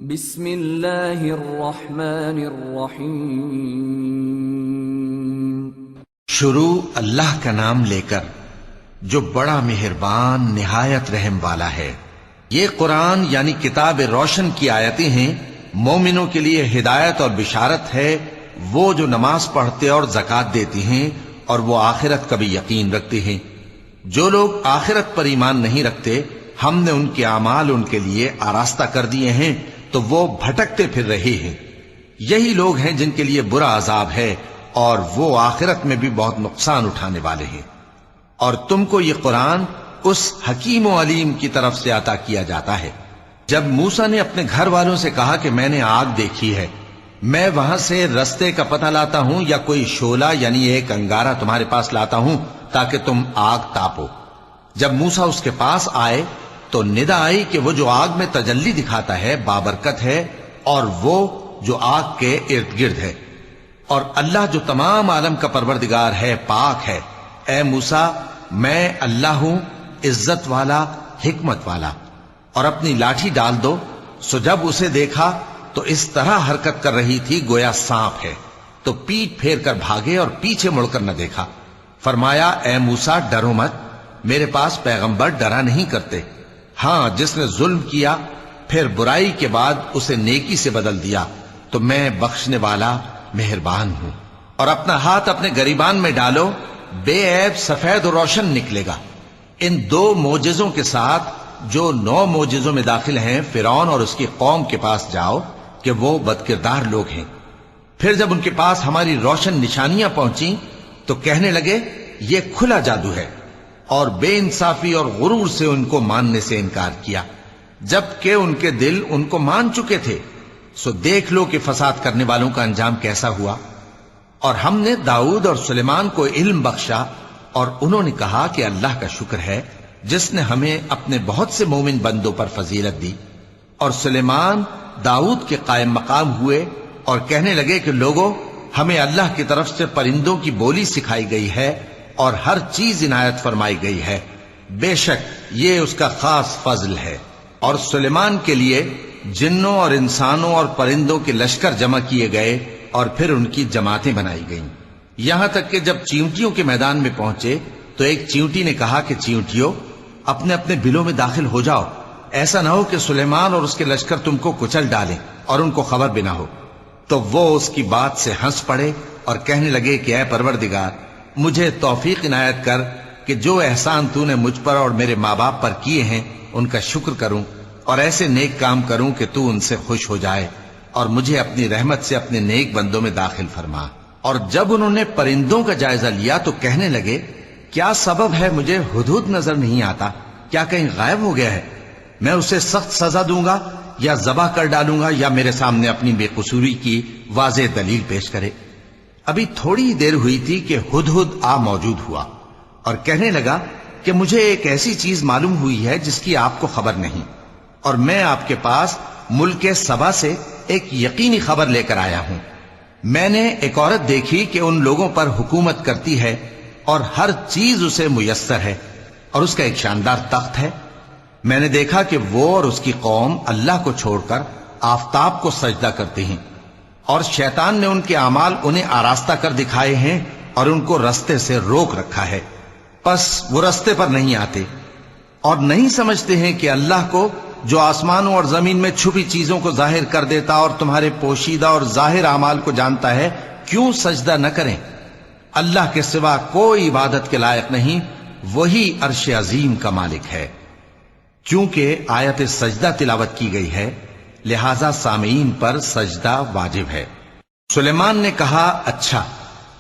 بسم اللہ الرحمن الرحیم۔ شروع اللہ کا نام لے کر جو بڑا مہربان نہایت رحم والا ہے۔ یہ قرآن یعنی کتاب روشن کی آیتیں ہیں، مومنوں کے لیے ہدایت اور بشارت ہے، وہ جو نماز پڑھتے اور زکوٰۃ دیتی ہیں اور وہ آخرت کا بھی یقین رکھتے ہیں۔ جو لوگ آخرت پر ایمان نہیں رکھتے، ہم نے ان کے اعمال ان کے لیے آراستہ کر دیے ہیں تو وہ بھٹکتے پھر رہے ہیں۔ یہی لوگ ہیں جن کے لیے برا عذاب ہے اور وہ آخرت میں بھی بہت نقصان اٹھانے والے ہیں۔ اور تم کو یہ قرآن اس حکیم و علیم کی طرف سے عطا کیا جاتا ہے۔ جب موسیٰ نے اپنے گھر والوں سے کہا کہ میں نے آگ دیکھی ہے، میں وہاں سے رستے کا پتہ لاتا ہوں یا کوئی شعلہ یعنی ایک انگارہ تمہارے پاس لاتا ہوں تاکہ تم آگ تاپو۔ جب موسیٰ اس کے پاس آئے تو ندا آئی کہ وہ جو آگ میں تجلی دکھاتا ہے بابرکت ہے، اور وہ جو آگ کے ارد گرد ہے، اور اللہ جو تمام عالم کا پروردگار ہے پاک ہے۔ اے موسیٰ، میں اللہ ہوں، عزت والا، حکمت والا، اور اپنی لاٹھی ڈال دو۔ سو جب اسے دیکھا تو اس طرح حرکت کر رہی تھی گویا سانپ ہے، تو پیٹ پھیر کر بھاگے اور پیچھے مڑ کر نہ دیکھا۔ فرمایا، اے موسیٰ ڈرو مت، میرے پاس پیغمبر ڈرا نہیں کرتے۔ ہاں، جس نے ظلم کیا پھر برائی کے بعد اسے نیکی سے بدل دیا تو میں بخشنے والا مہربان ہوں۔ اور اپنا ہاتھ اپنے گریبان میں ڈالو، بے عیب سفید و روشن نکلے گا۔ ان دو معجزوں کے ساتھ جو 9 معجزوں میں داخل ہیں فرعون اور اس کی قوم کے پاس جاؤ کہ وہ بدکردار لوگ ہیں۔ پھر جب ان کے پاس ہماری روشن نشانیاں پہنچیں تو کہنے لگے یہ کھلا جادو ہے، اور بے انصافی اور غرور سے ان کو ماننے سے انکار کیا، جبکہ ان کے دل ان کو مان چکے تھے۔ سو دیکھ لو کہ فساد کرنے والوں کا انجام کیسا ہوا۔ اور ہم نے داؤد اور سلیمان کو علم بخشا، اور انہوں نے کہا کہ اللہ کا شکر ہے جس نے ہمیں اپنے بہت سے مومن بندوں پر فضیلت دی۔ اور سلیمان داؤد کے قائم مقام ہوئے اور کہنے لگے کہ لوگوں، ہمیں اللہ کی طرف سے پرندوں کی بولی سکھائی گئی ہے اور ہر چیز عنایت فرمائی گئی ہے، بے شک یہ اس کا خاص فضل ہے۔ اور سلیمان کے لیے جنوں اور انسانوں اور پرندوں کے لشکر جمع کیے گئے اور پھر ان کی جماعتیں بنائی گئیں، یہاں تک کہ جب چیونٹیوں کے میدان میں پہنچے تو ایک چیونٹی نے کہا کہ چیونٹیوں، اپنے اپنے بلوں میں داخل ہو جاؤ، ایسا نہ ہو کہ سلیمان اور اس کے لشکر تم کو کچل ڈالیں اور ان کو خبر بھی نہ ہو۔ تو وہ اس کی بات سے ہنس پڑے اور کہنے لگے کہ اے پروردگار، مجھے توفیق عنایت کر کہ جو احسان تو نے مجھ پر اور میرے ماں باپ پر کیے ہیں ان کا شکر کروں، اور ایسے نیک کام کروں کہ تو ان سے خوش ہو جائے، اور مجھے اپنی رحمت سے اپنے نیک بندوں میں داخل فرما۔ اور جب انہوں نے پرندوں کا جائزہ لیا تو کہنے لگے کیا سبب ہے مجھے ہدہد نظر نہیں آتا؟ کیا کہیں غائب ہو گیا ہے؟ میں اسے سخت سزا دوں گا یا ذبح کر ڈالوں گا، یا میرے سامنے اپنی بے قصوری کی واضح دلیل پیش کرے۔ ابھی تھوڑی دیر ہوئی تھی کہ ہدہد آ موجود ہوا اور کہنے لگا کہ مجھے ایک ایسی چیز معلوم ہوئی ہے جس کی آپ کو خبر نہیں، اور میں آپ کے پاس ملک سبا سے ایک یقینی خبر لے کر آیا ہوں۔ میں نے ایک عورت دیکھی کہ ان لوگوں پر حکومت کرتی ہے اور ہر چیز اسے میسر ہے، اور اس کا ایک شاندار تخت ہے۔ میں نے دیکھا کہ وہ اور اس کی قوم اللہ کو چھوڑ کر آفتاب کو سجدہ کرتے ہیں، اور شیطان نے ان کے اعمال انہیں آراستہ کر دکھائے ہیں اور ان کو رستے سے روک رکھا ہے، پس وہ رستے پر نہیں آتے، اور نہیں سمجھتے ہیں کہ اللہ کو جو آسمانوں اور زمین میں چھپی چیزوں کو ظاہر کر دیتا اور تمہارے پوشیدہ اور ظاہر اعمال کو جانتا ہے، کیوں سجدہ نہ کریں؟ اللہ کے سوا کوئی عبادت کے لائق نہیں، وہی عرش عظیم کا مالک ہے۔ چونکہ آیت سجدہ تلاوت کی گئی ہے لہذا سامعین پر سجدہ واجب ہے۔ سلیمان نے کہا اچھا،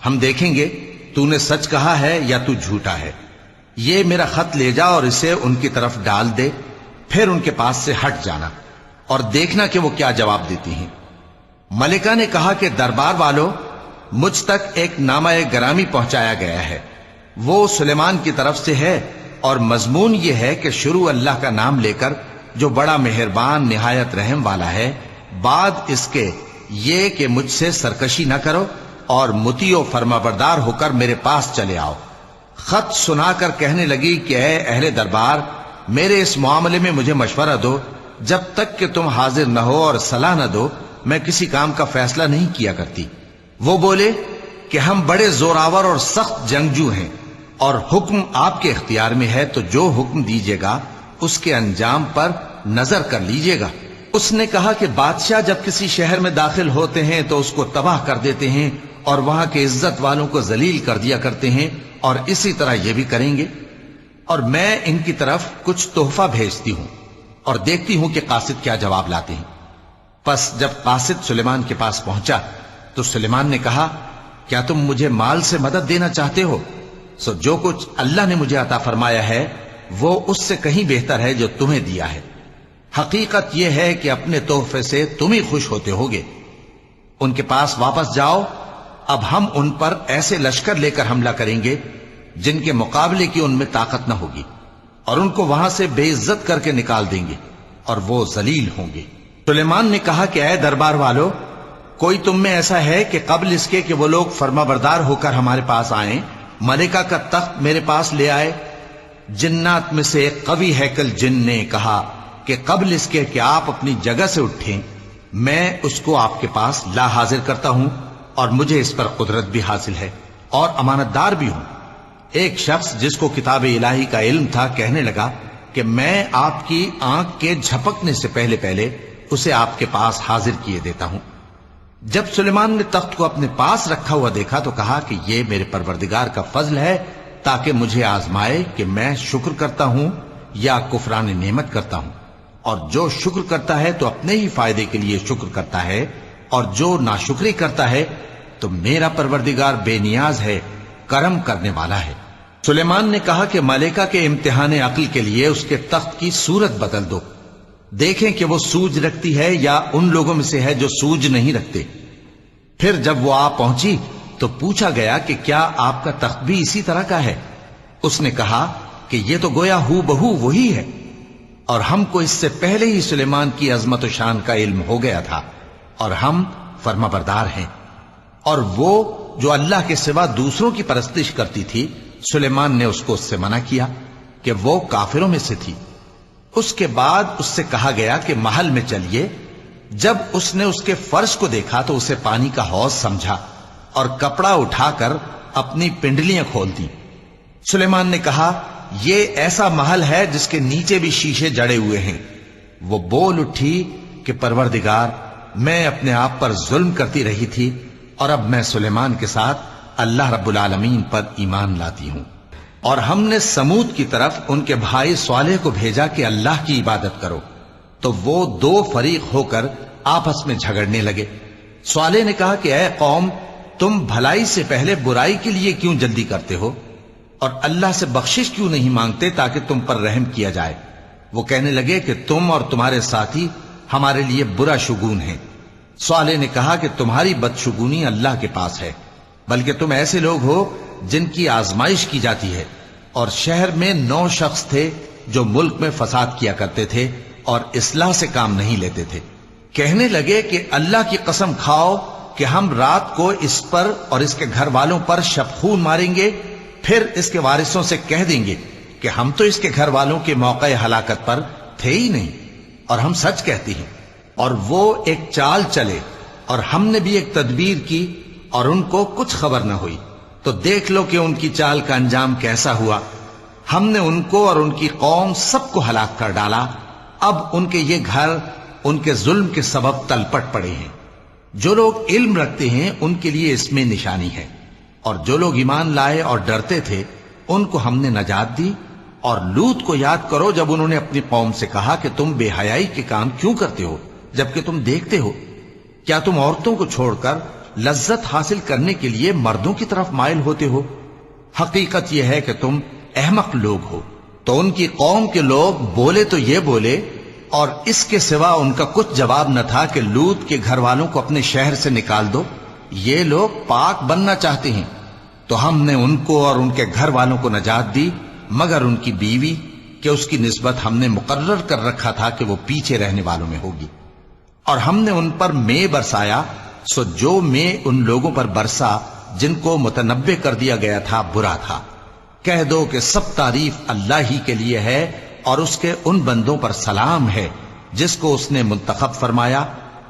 ہم دیکھیں گے تو نے سچ کہا ہے یا تو جھوٹا ہے۔ یہ میرا خط لے جا اور اسے ان کی طرف ڈال دے، پھر ان کے پاس سے ہٹ جانا اور دیکھنا کہ وہ کیا جواب دیتی ہیں۔ ملکہ نے کہا کہ دربار والوں، مجھ تک ایک نامہ گرامی پہنچایا گیا ہے، وہ سلیمان کی طرف سے ہے، اور مضمون یہ ہے کہ شروع اللہ کا نام لے کر جو بڑا مہربان نہایت رحم والا ہے، بعد اس کے یہ کہ مجھ سے سرکشی نہ کرو اور مطیع و فرمانبردار ہو کر میرے پاس چلے آؤ۔ خط سنا کر کہنے لگی کہ اے اہل دربار، میرے اس معاملے میں مجھے مشورہ دو جب تک کہ تم حاضر نہ ہو اور صلاح نہ دو میں کسی کام کا فیصلہ نہیں کیا کرتی۔ وہ بولے کہ ہم بڑے زوراور اور سخت جنگجو ہیں اور حکم آپ کے اختیار میں ہے، تو جو حکم دیجیے گا اس کے انجام پر نظر کر لیجیے گا۔ اس نے کہا کہ بادشاہ جب کسی شہر میں داخل ہوتے ہیں تو اس کو تباہ کر دیتے ہیں اور وہاں کے عزت والوں کو ذلیل کر دیا کرتے ہیں، اور اسی طرح یہ بھی کریں گے، اور میں ان کی طرف کچھ تحفہ بھیجتی ہوں اور دیکھتی ہوں کہ قاصد کیا جواب لاتے ہیں۔ پس جب قاصد سلیمان کے پاس پہنچا تو سلیمان نے کہا کیا تم مجھے مال سے مدد دینا چاہتے ہو؟ سو جو کچھ اللہ نے مجھے عطا فرمایا ہے وہ اس سے کہیں بہتر ہے جو تمہیں دیا ہے۔ حقیقت یہ ہے کہ اپنے تحفے سے تم ہی خوش ہوتے ہوگے۔ ان کے پاس واپس جاؤ، اب ہم ان پر ایسے لشکر لے کر حملہ کریں گے جن کے مقابلے کی ان میں طاقت نہ ہوگی، اور ان کو وہاں سے بے عزت کر کے نکال دیں گے اور وہ ذلیل ہوں گے۔ سلیمان نے کہا کہ اے دربار والو، کوئی تم میں ایسا ہے کہ قبل اس کے کہ وہ لوگ فرما بردار ہو کر ہمارے پاس آئیں ملکہ کا تخت میرے پاس لے آئے؟ جنات میں سے ایک قوی ہیکل جن نے کہا کہ قبل اس کے کہ آپ اپنی جگہ سے اٹھیں میں اس کو آپ کے پاس لا حاضر کرتا ہوں، اور مجھے اس پر قدرت بھی حاصل ہے اور امانت دار بھی ہوں۔ ایک شخص جس کو کتاب الہی کا علم تھا کہنے لگا کہ میں آپ کی آنکھ کے جھپکنے سے پہلے پہلے اسے آپ کے پاس حاضر کیے دیتا ہوں۔ جب سلیمان نے تخت کو اپنے پاس رکھا ہوا دیکھا تو کہا کہ یہ میرے پروردگار کا فضل ہے تاکہ مجھے آزمائے کہ میں شکر کرتا ہوں یا کفران نعمت کرتا ہوں، اور جو شکر کرتا ہے تو اپنے ہی فائدے کے لیے شکر کرتا ہے، اور جو ناشکری کرتا ہے تو میرا پروردگار بے نیاز ہے، کرم کرنے والا ہے۔ سلیمان نے کہا کہ ملکہ کے امتحان عقل کے لیے اس کے تخت کی صورت بدل دو، دیکھیں کہ وہ سوج رکھتی ہے یا ان لوگوں میں سے ہے جو سوج نہیں رکھتے۔ پھر جب وہ آ پہنچی تو پوچھا گیا کہ کیا آپ کا تخت بھی اسی طرح کا ہے؟ اس نے کہا کہ یہ تو گویا ہو بہو وہی ہے، اور ہم کو اس سے پہلے ہی سلیمان کی عظمت و شان کا علم ہو گیا تھا، اور ہم فرما بردار ہیں۔ اور وہ جو اللہ کے سوا دوسروں کی پرستش کرتی تھی، سلیمان نے اس کو اس سے منع کیا کہ وہ کافروں میں سے تھی۔ اس کے بعد اس سے کہا گیا کہ محل میں چلیے۔ جب اس نے اس کے فرش کو دیکھا تو اسے پانی کا حوض سمجھا اور کپڑا اٹھا کر اپنی پنڈلیاں کھول دی۔ سلیمان نے کہا یہ ایسا محل ہے جس کے نیچے بھی شیشے جڑے ہوئے ہیں۔ وہ بول اٹھی کہ پروردگار، میں اپنے آپ پر ظلم کرتی رہی تھی، اور اب میں سلیمان کے ساتھ اللہ رب العالمین پر ایمان لاتی ہوں۔ اور ہم نے سمود کی طرف ان کے بھائی صالح کو بھیجا کہ اللہ کی عبادت کرو، تو وہ دو فریق ہو کر آپس میں جھگڑنے لگے۔ صالح نے کہا کہ اے قوم، تم بھلائی سے پہلے برائی کے لیے کیوں جلدی کرتے ہو، اور اللہ سے بخشش کیوں نہیں مانگتے تاکہ تم پر رحم کیا جائے؟ وہ کہنے لگے کہ تم اور تمہارے ساتھی ہمارے لیے برا شگون ہیں۔ صالح نے کہا کہ تمہاری بدشگونی اللہ کے پاس ہے، بلکہ تم ایسے لوگ ہو جن کی آزمائش کی جاتی ہے۔ اور شہر میں 9 شخص تھے جو ملک میں فساد کیا کرتے تھے اور اصلاح سے کام نہیں لیتے تھے۔ کہنے لگے کہ اللہ کی قسم کھاؤ کہ ہم رات کو اس پر اور اس کے گھر والوں پر شبخون ماریں گے، پھر اس کے وارثوں سے کہہ دیں گے کہ ہم تو اس کے گھر والوں کے موقع ہلاکت پر تھے ہی نہیں، اور ہم سچ کہتے ہیں۔ اور وہ ایک چال چلے، اور ہم نے بھی ایک تدبیر کی اور ان کو کچھ خبر نہ ہوئی۔ تو دیکھ لو کہ ان کی چال کا انجام کیسا ہوا۔ ہم نے ان کو اور ان کی قوم سب کو ہلاک کر ڈالا۔ اب ان کے یہ گھر ان کے ظلم کے سبب تلپٹ پڑے ہیں۔ جو لوگ علم رکھتے ہیں ان کے لیے اس میں نشانی ہے، اور جو لوگ ایمان لائے اور ڈرتے تھے ان کو ہم نے نجات دی۔ اور لوط کو یاد کرو جب انہوں نے اپنی قوم سے کہا کہ تم بے حیائی کے کام کیوں کرتے ہو جبکہ تم دیکھتے ہو؟ کیا تم عورتوں کو چھوڑ کر لذت حاصل کرنے کے لیے مردوں کی طرف مائل ہوتے ہو؟ حقیقت یہ ہے کہ تم احمق لوگ ہو۔ تو ان کی قوم کے لوگ بولے تو یہ بولے، اور اس کے سوا ان کا کچھ جواب نہ تھا کہ لوط کے گھر والوں کو اپنے شہر سے نکال دو، یہ لوگ پاک بننا چاہتے ہیں۔ تو ہم نے ان کو اور ان کے گھر والوں کو نجات دی، مگر ان کی بیوی کہ اس کی نسبت ہم نے مقرر کر رکھا تھا کہ وہ پیچھے رہنے والوں میں ہوگی۔ اور ہم نے ان پر مے برسایا، سو جو مے ان لوگوں پر برسا جن کو متنبع کر دیا گیا تھا برا تھا۔ کہہ دو کہ سب تعریف اللہ ہی کے لیے ہے، اور اس کے ان بندوں پر سلام ہے جس کو اس نے منتخب فرمایا،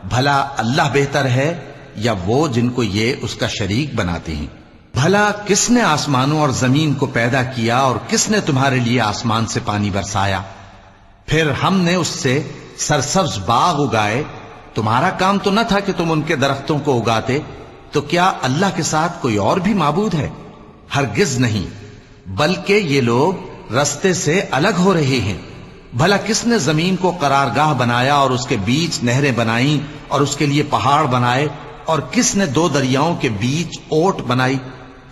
بھلا اللہ بہتر ہے یا وہ جن کو یہ اس کا شریک بناتے ہیں؟ بھلا کس نے آسمانوں اور زمین کو پیدا کیا اور کس نے تمہارے لیے آسمان سے پانی برسایا؟ پھر ہم نے اس سے سرسبز باغ اگائے، تمہارا کام تو نہ تھا کہ تم ان کے درختوں کو اگاتے؟ تو کیا اللہ کے ساتھ کوئی اور بھی معبود ہے؟ ہرگز نہیں، بلکہ یہ لوگ رستے سے الگ ہو رہے ہیں۔ بھلا کس نے زمین کو قرارگاہ بنایا اور اس کے بیچ نہریں بنائیں اور اس کے لیے پہاڑ بنائے، اور کس نے دو دریاؤں کے بیچ اوٹ بنائی؟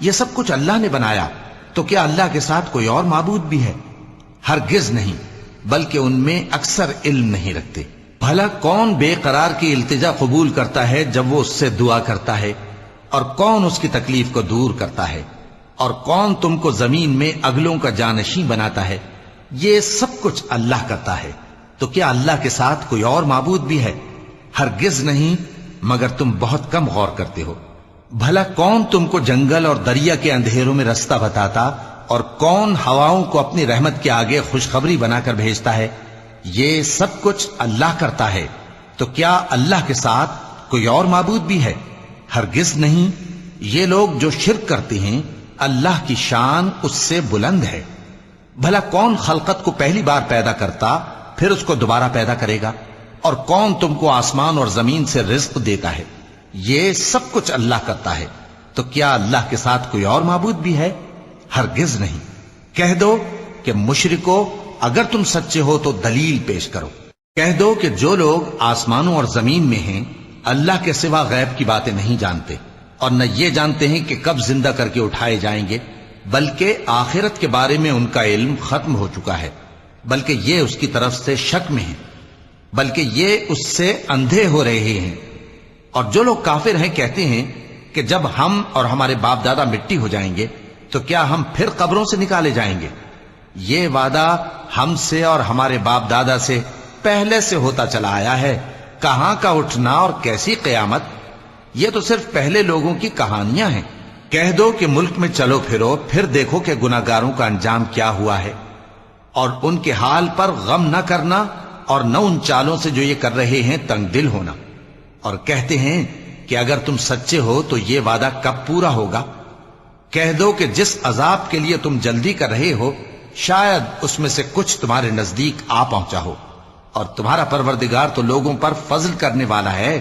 یہ سب کچھ اللہ نے بنایا، تو کیا اللہ کے ساتھ کوئی اور معبود بھی ہے؟ ہرگز نہیں، بلکہ ان میں اکثر علم نہیں رکھتے۔ بھلا کون بے قرار کی التجا قبول کرتا ہے جب وہ اس سے دعا کرتا ہے، اور کون اس کی تکلیف کو دور کرتا ہے، اور کون تم کو زمین میں اگلوں کا جانشین بناتا ہے؟ یہ سب کچھ اللہ کرتا ہے، تو کیا اللہ کے ساتھ کوئی اور معبود بھی ہے؟ ہرگز نہیں، مگر تم بہت کم غور کرتے ہو۔ بھلا کون تم کو جنگل اور دریا کے اندھیروں میں رستہ بتاتا، اور کون ہواؤں کو اپنی رحمت کے آگے خوشخبری بنا کر بھیجتا ہے؟ یہ سب کچھ اللہ کرتا ہے، تو کیا اللہ کے ساتھ کوئی اور معبود بھی ہے؟ ہرگز نہیں۔ یہ لوگ جو شرک کرتے ہیں، اللہ کی شان اس سے بلند ہے۔ بھلا کون خلقت کو پہلی بار پیدا کرتا پھر اس کو دوبارہ پیدا کرے گا؟ اور کون تم کو آسمان اور زمین سے رزق دیتا ہے؟ یہ سب کچھ اللہ کرتا ہے، تو کیا اللہ کے ساتھ کوئی اور معبود بھی ہے؟ ہرگز نہیں۔ کہہ دو کہ مشرکو، اگر تم سچے ہو تو دلیل پیش کرو۔ کہہ دو کہ جو لوگ آسمانوں اور زمین میں ہیں اللہ کے سوا غیب کی باتیں نہیں جانتے، اور نہ یہ جانتے ہیں کہ کب زندہ کر کے اٹھائے جائیں گے، بلکہ آخرت کے بارے میں ان کا علم ختم ہو چکا ہے، بلکہ یہ اس کی طرف سے شک میں ہیں، بلکہ یہ اس سے اندھے ہو رہے ہیں۔ اور جو لوگ کافر ہیں کہتے ہیں کہ جب ہم اور ہمارے باپ دادا مٹی ہو جائیں گے تو کیا ہم پھر قبروں سے نکالے جائیں گے؟ یہ وعدہ ہم سے اور ہمارے باپ دادا سے پہلے سے ہوتا چلا آیا ہے، کہاں کا اٹھنا اور کیسی قیامت؟ یہ تو صرف پہلے لوگوں کی کہانیاں ہیں۔ کہہ دو کہ ملک میں چلو پھرو، پھر دیکھو کہ گناہگاروں کا انجام کیا ہوا ہے، اور ان کے حال پر غم نہ کرنا، اور نہ ان چالوں سے جو یہ کر رہے ہیں تنگ دل ہونا۔ اور کہتے ہیں کہ اگر تم سچے ہو تو یہ وعدہ کب پورا ہوگا؟ کہہ دو کہ جس عذاب کے لیے تم جلدی کر رہے ہو شاید اس میں سے کچھ تمہارے نزدیک آ پہنچا ہو، اور تمہارا پروردگار تو لوگوں پر فضل کرنے والا ہے،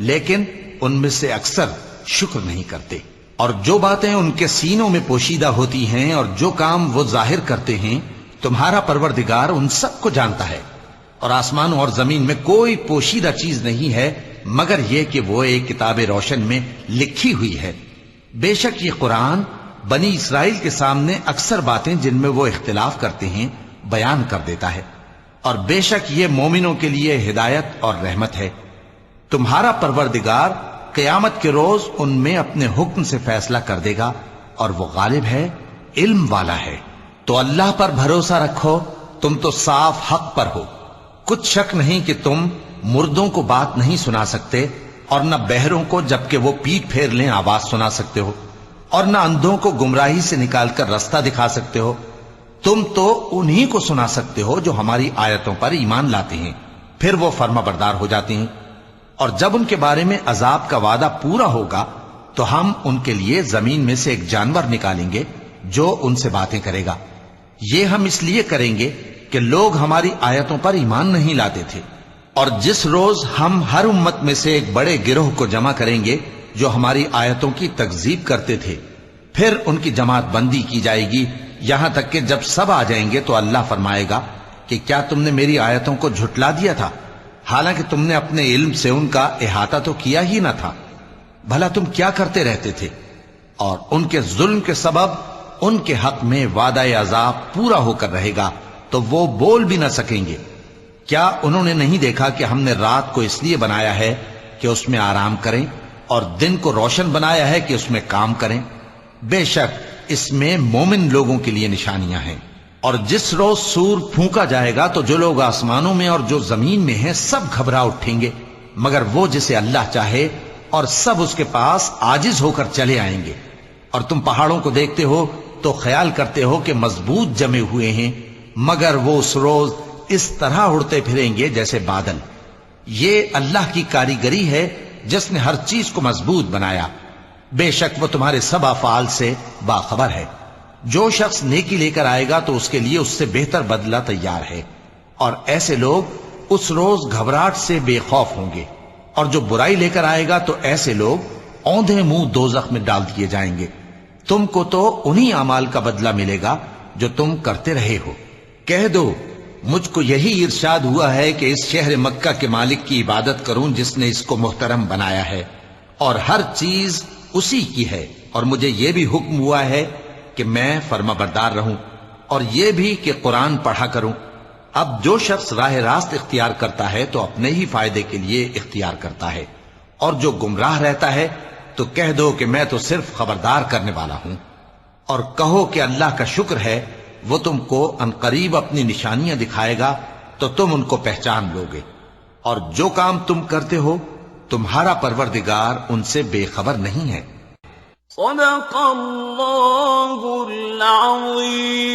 لیکن ان میں سے اکثر شکر نہیں کرتے۔ اور جو باتیں ان کے سینوں میں پوشیدہ ہوتی ہیں اور جو کام وہ ظاہر کرتے ہیں، تمہارا پروردگار ان سب کو جانتا ہے۔ اور آسمانوں اور زمین میں کوئی پوشیدہ چیز نہیں ہے مگر یہ کہ وہ ایک کتاب روشن میں لکھی ہوئی ہے۔ بے شک یہ قرآن بنی اسرائیل کے سامنے اکثر باتیں جن میں وہ اختلاف کرتے ہیں بیان کر دیتا ہے، اور بے شک یہ مومنوں کے لیے ہدایت اور رحمت ہے۔ تمہارا پروردگار قیامت کے روز ان میں اپنے حکم سے فیصلہ کر دے گا، اور وہ غالب ہے، علم والا ہے۔ تو اللہ پر بھروسہ رکھو، تم تو صاف حق پر ہو۔ کچھ شک نہیں کہ تم مردوں کو بات نہیں سنا سکتے، اور نہ بہروں کو جبکہ وہ پیٹ پھیر لیں آواز سنا سکتے ہو، اور نہ اندھوں کو گمراہی سے نکال کر رستہ دکھا سکتے ہو۔ تم تو انہی کو سنا سکتے ہو جو ہماری آیتوں پر ایمان لاتے ہیں، پھر وہ فرما بردار ہو جاتے ہیں۔ اور جب ان کے بارے میں عذاب کا وعدہ پورا ہوگا تو ہم ان کے لیے زمین میں سے ایک جانور نکالیں گے جو ان سے باتیں کرے گا۔ یہ ہم اس لیے کریں گے کہ لوگ ہماری آیتوں پر ایمان نہیں لاتے تھے۔ اور جس روز ہم ہر امت میں سے ایک بڑے گروہ کو جمع کریں گے جو ہماری آیتوں کی تکذیب کرتے تھے، پھر ان کی جماعت بندی کی جائے گی، یہاں تک کہ جب سب آ جائیں گے تو اللہ فرمائے گا کہ کیا تم نے میری آیتوں کو جھٹلا دیا تھا، حالانکہ تم نے اپنے علم سے ان کا احاطہ تو کیا ہی نہ تھا۔ بھلا تم کیا کرتے رہتے تھے؟ اور ان کے ظلم کے سبب ان کے حق میں وعدہ عذاب پورا ہو کر رہے گا تو وہ بول بھی نہ سکیں گے۔ کیا انہوں نے نہیں دیکھا کہ ہم نے رات کو اس لیے بنایا ہے کہ اس میں آرام کریں، اور دن کو روشن بنایا ہے کہ اس میں کام کریں؟ بے شک اس میں مومن لوگوں کے لیے نشانیاں ہیں۔ اور جس روز سور پھونکا جائے گا تو جو لوگ آسمانوں میں اور جو زمین میں ہیں سب گھبرا اٹھیں گے، مگر وہ جسے اللہ چاہے، اور سب اس کے پاس عاجز ہو کر چلے آئیں گے۔ اور تم پہاڑوں کو دیکھتے ہو تو خیال کرتے ہو کہ مضبوط جمے ہوئے ہیں، مگر وہ اس روز اس طرح اڑتے پھریں گے جیسے بادل۔ یہ اللہ کی کاریگری ہے جس نے ہر چیز کو مضبوط بنایا، بے شک وہ تمہارے سب افعال سے باخبر ہے۔ جو شخص نیکی لے کر آئے گا تو اس کے لیے اس سے بہتر بدلہ تیار ہے، اور ایسے لوگ اس روز گھبراہٹ سے بے خوف ہوں گے، اور جو برائی لے کر آئے گا تو ایسے لوگ اوندھے منہ دوزخ میں ڈال دیے جائیں گے۔ تم کو تو انہی اعمال کا بدلہ ملے گا جو تم کرتے رہے ہو۔ کہہ دو مجھ کو یہی ارشاد ہوا ہے کہ اس شہر مکہ کے مالک کی عبادت کروں جس نے اس کو محترم بنایا ہے، اور ہر چیز اسی کی ہے، اور مجھے یہ بھی حکم ہوا ہے کہ میں فرما بردار رہوں، اور یہ بھی کہ قرآن پڑھا کروں۔ اب جو شخص راہ راست اختیار کرتا ہے تو اپنے ہی فائدے کے لیے اختیار کرتا ہے، اور جو گمراہ رہتا ہے تو کہہ دو کہ میں تو صرف خبردار کرنے والا ہوں۔ اور کہو کہ اللہ کا شکر ہے وہ تم کو عنقریب اپنی نشانیاں دکھائے گا تو تم ان کو پہچان لو گے، اور جو کام تم کرتے ہو تمہارا پروردگار ان سے بے خبر نہیں ہے۔ صدق اللہ العظیم۔